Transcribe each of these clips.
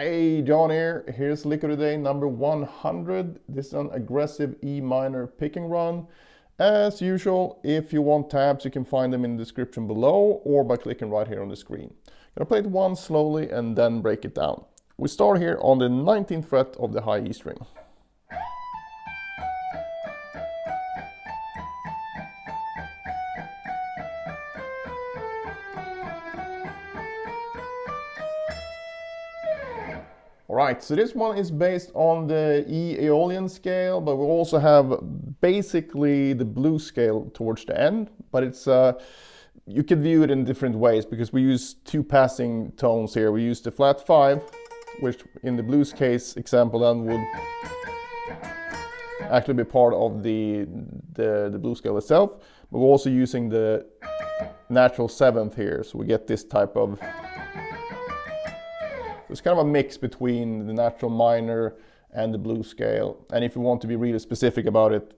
Hey, John here. Here's lick of the day number 100. This is an aggressive E minor picking run. As usual, if you want tabs, you can find them in the description below or by clicking right here on the screen. I'm gonna play it once slowly and then break it down. We start here on the 19th fret of the high E string. Alright, so this one is based on the E Aeolian scale, but we also have basically the blues scale towards the end, but it's you can view it in different ways because we use two passing tones here. We use the flat 5, which in the blues case example then would actually be part of the blues scale itself, but we're also using the natural 7th here, so we get this type of. It's kind of a mix between the natural minor and the blues scale. And if you want to be really specific about it,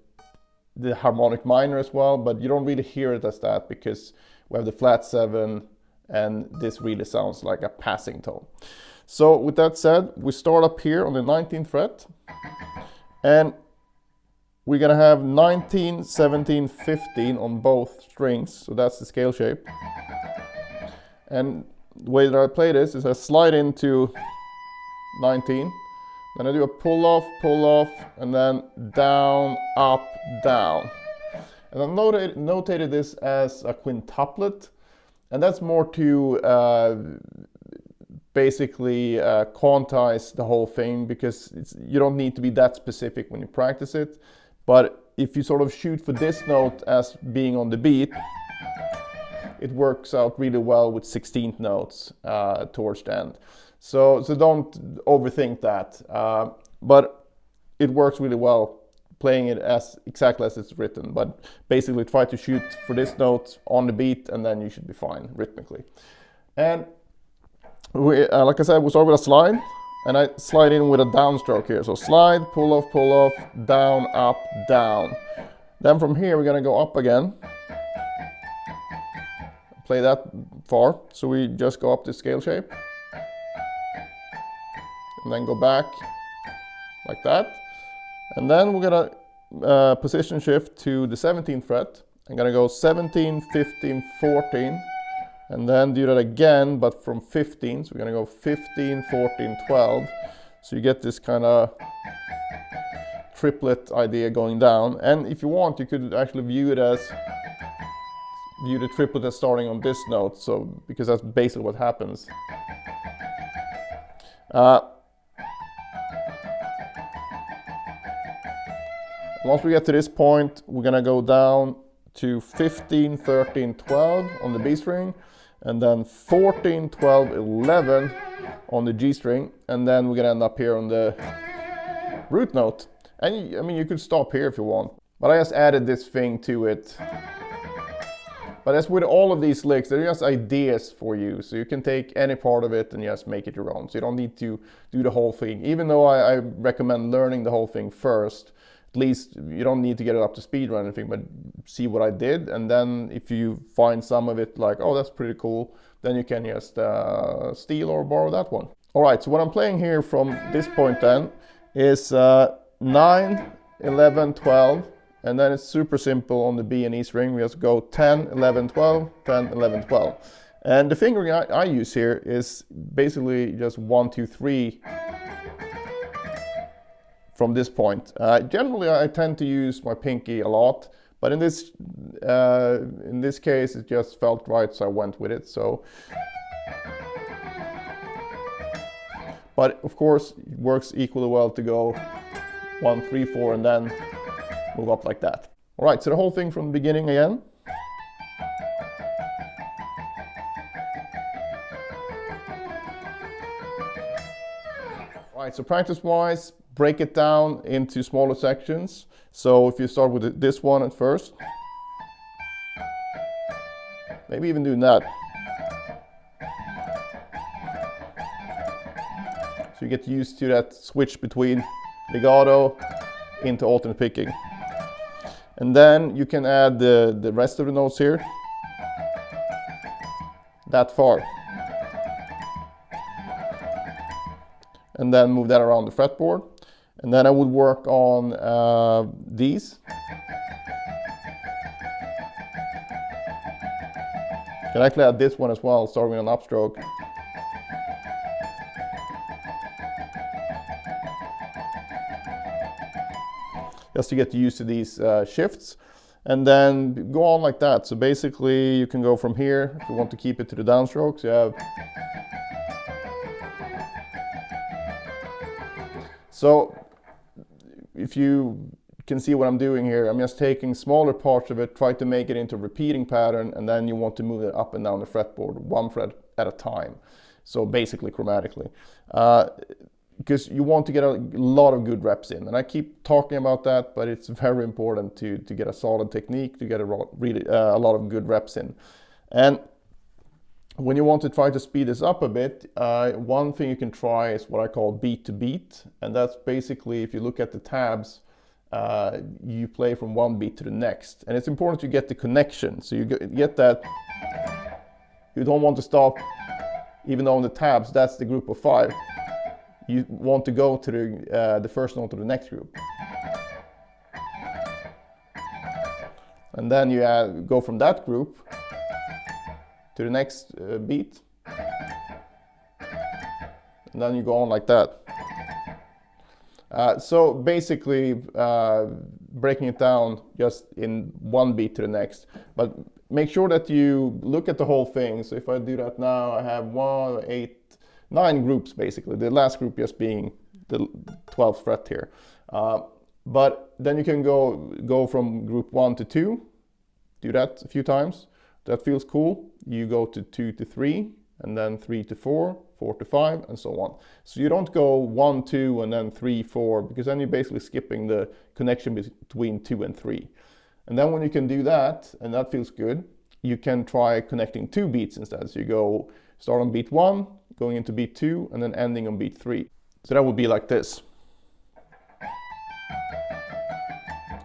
the harmonic minor as well, but you don't really hear it as that because we have the flat 7 and this really sounds like a passing tone. So with that said, we start up here on the 19th fret and we're gonna have 19, 17, 15 on both strings. So that's the scale shape. And the way that I play this is I slide into 19, then I do a pull off, and then down, up, down. And I've notated this as a quintuplet, and that's more to basically quantize the whole thing because you don't need to be that specific when you practice it. But if you sort of shoot for this note as being on the beat, it works out really well with 16th notes towards the end. So don't overthink that. But it works really well playing it as exactly as it's written. But basically try to shoot for this note on the beat and then you should be fine rhythmically. And like I said, we start with a slide and I slide in with a downstroke here. So slide, pull off, down, up, down. Then from here we're gonna go up again. Play that far, so we just go up the scale shape and then go back like that, and then we're gonna position shift to the 17th fret. I'm gonna go 17, 15, 14 and then do that again but from 15, so we're gonna go 15, 14, 12, so you get this kind of triplet idea going down. And if you want, you could actually view the triplet as starting on this note, so because that's basically what happens. Once we get to this point, we're gonna go down to 15, 13, 12 on the B string, and then 14, 12, 11 on the G string, and then we're gonna end up here on the root note. And I mean, you could stop here if you want, but I just added this thing to it. But as with all of these licks, they're just ideas for you. So you can take any part of it and just make it your own. So you don't need to do the whole thing. Even though I recommend learning the whole thing first, at least you don't need to get it up to speed or anything, but see what I did. And then if you find some of it like, oh, that's pretty cool, then you can just steal or borrow that one. All right, so what I'm playing here from this point then is 9, 11, 12, and then it's super simple on the B and E string. We just go 10, 11, 12, 10, 11, 12. And the fingering I use here is basically just 1, 2, 3 from this point. Generally, I tend to use my pinky a lot, but in this case, it just felt right, so I went with it. So, but of course, it works equally well to go 1, 3, 4, and then move up like that. All right, so the whole thing from the beginning again. All right, so practice-wise, break it down into smaller sections. So if you start with this one at first, maybe even doing that. So you get used to that switch between legato into alternate picking. And then you can add the rest of the notes here that far. and then move that around the fretboard. And then I would work on these. Can actually add this one as well, starting with an upstroke. Just to get used to these shifts, and then go on like that. So basically you can go from here, if you want to keep it to the downstrokes, you have. So if you can see what I'm doing here, I'm just taking smaller parts of it, try to make it into a repeating pattern, and then you want to move it up and down the fretboard, one fret at a time. So basically chromatically. Because you want to get a lot of good reps in, and I keep talking about that, but it's very important to get a solid technique, to get a lot of good reps in. And when you want to try to speed this up a bit, one thing you can try is what I call beat to beat, and that's basically, if you look at the tabs, you play from one beat to the next, and it's important to get the connection, so you get that. You don't want to stop, even though on the tabs that's the group of 5. You want to go to the first note of the next group. And then you go from that group to the next beat. And then you go on like that. So basically breaking it down just in one beat to the next. But make sure that you look at the whole thing. So if I do that now, I have 1, 8, 9 groups basically, the last group just being the 12th fret here. But then you can go from group 1 to 2, do that a few times. That feels cool. You go to 2 to 3, and then 3 to 4, 4 to 5, and so on. So you don't go 1, 2, and then 3, 4, because then you're basically skipping the connection between 2 and 3. And then when you can do that, and that feels good, you can try connecting 2 beats instead. So you start on beat 1, going into beat 2, and then ending on beat 3. So that would be like this.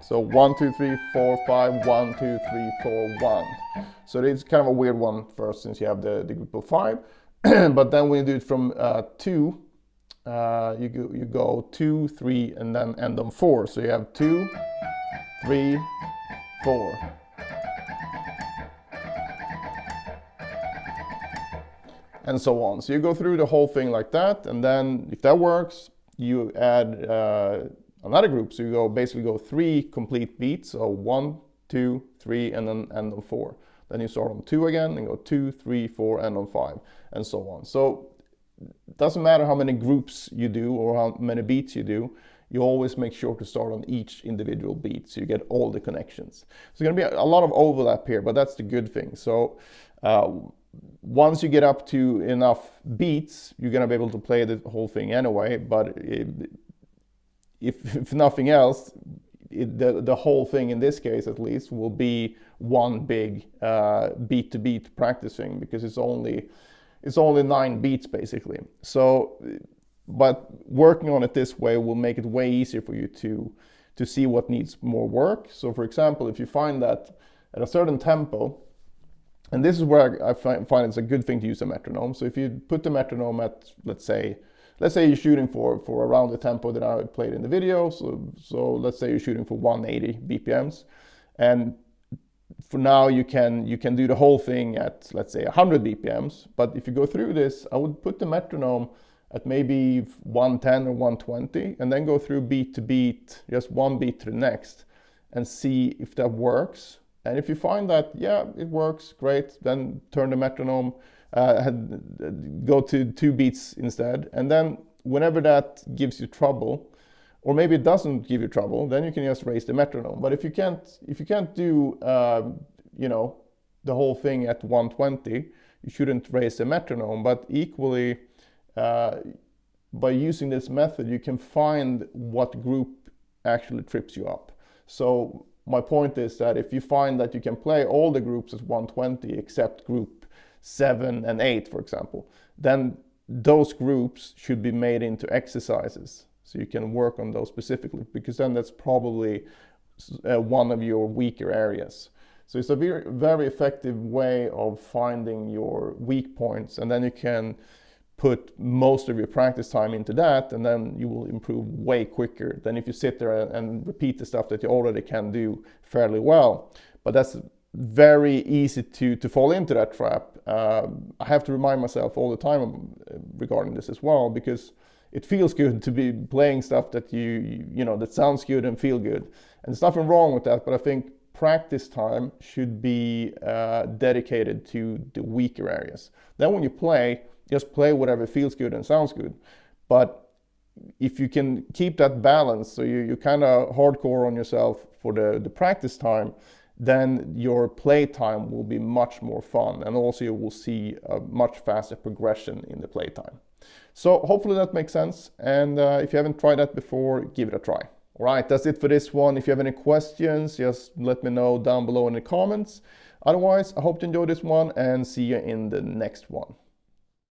So 1, 2, 3, 4, 5, 1, 2, 3, 4, 1. So it's kind of a weird one first, since you have the group of 5. But then when you do it from 2, you go 2, 3, and then end on 4. So you have 2, 3, 4. And so on. So you go through the whole thing like that, and then if that works, you add another group. So you basically go 3 complete beats, so 1, 2, 3, and then end on 4. Then you start on 2 again, and go 2, 3, 4, end on 5, and so on. So it doesn't matter how many groups you do or how many beats you do, you always make sure to start on each individual beat, so you get all the connections. So there's gonna be a lot of overlap here, but that's the good thing. So once you get up to enough beats, you're gonna be able to play the whole thing anyway, but if nothing else, the whole thing in this case at least will be one big beat to beat practicing, because it's only 9 beats basically. So but working on it this way will make it way easier for you to see what needs more work. So for example, if you find that at a certain tempo, and this is where I find it's a good thing to use a metronome. So if you put the metronome at, let's say you're shooting for around the tempo that I played in the video. So let's say you're shooting for 180 BPMs, and for now you can do the whole thing at, let's say, 100 BPMs. But if you go through this, I would put the metronome at maybe 110 or 120, and then go through beat to beat, just one beat to the next, and see if that works. And if you find that, yeah, it works, great, then turn the metronome, go to 2 beats instead. And then whenever that gives you trouble, or maybe it doesn't give you trouble, then you can just raise the metronome. But if you can't do the whole thing at 120, you shouldn't raise the metronome. But equally, by using this method, you can find what group actually trips you up. So my point is that if you find that you can play all the groups at 120 except group 7 and 8, for example, then those groups should be made into exercises. So you can work on those specifically, because then that's probably one of your weaker areas. So it's a very, very effective way of finding your weak points, and then you can put most of your practice time into that, and then you will improve way quicker than if you sit there and repeat the stuff that you already can do fairly well. But that's very easy to fall into that trap. I have to remind myself all the time regarding this as well, because it feels good to be playing stuff that you know that sounds good and feel good, and there's nothing wrong with that. But I think practice time should be dedicated to the weaker areas. Then when you play, just play whatever feels good and sounds good. But if you can keep that balance, so you kind of hardcore on yourself for the practice time, then your play time will be much more fun, and also you will see a much faster progression in the play time. So hopefully that makes sense, and if you haven't tried that before, give it a try. All right, that's it for this one. If you have any questions, just let me know down below in the comments. Otherwise, I hope you enjoyed this one, and see you in the next one.